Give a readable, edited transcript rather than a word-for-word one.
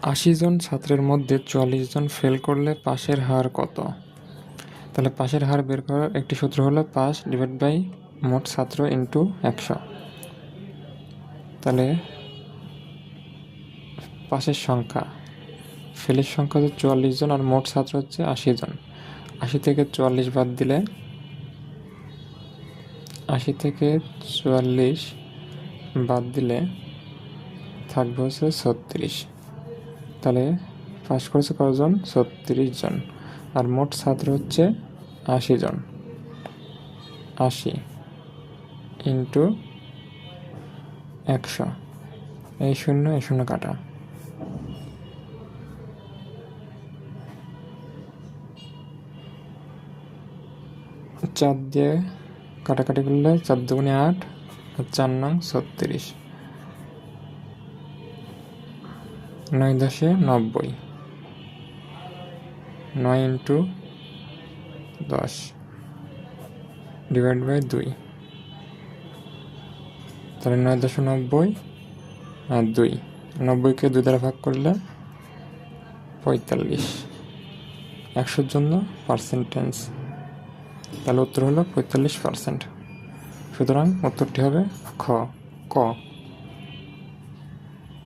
80 জন ছাত্রের মধ্যে 44 জন ফেল করলে পাশের হার কত? তাহলে পাশের হার বের করার একটি সূত্র হলো পাস ডিভাইড বাই মোট ছাত্র ইন্টু 100। তাহলে পাশের সংখ্যা, ফেলের সংখ্যা হচ্ছে 44 জন আর মোট ছাত্র হচ্ছে 80 জন। 80 থেকে 44 বাদ দিলে 80 থেকে 44 বাদ দিলে থাকবে হচ্ছে 36। তাহলে পাস করেছে কতজন? 36 জন। আর মোট ছাত্র হচ্ছে 80 জন। 80 ইন্টু 100, এই শূন্য কাটা। 4 দিয়ে কাটাকাটি করলে 4 দুগুণে 8 আর 4 নং 36, 9 10 90, 9 ইন্টু 10 ডিভাইড বাই 2। তাহলে 9 10 90 আর 2, 90কে 2 দ্বারা ভাগ করলে 45। 100-র জন্য পার্সেন্টেজ, তাহলে উত্তর হলো 45%। সুতরাং উত্তরটি হবে ক।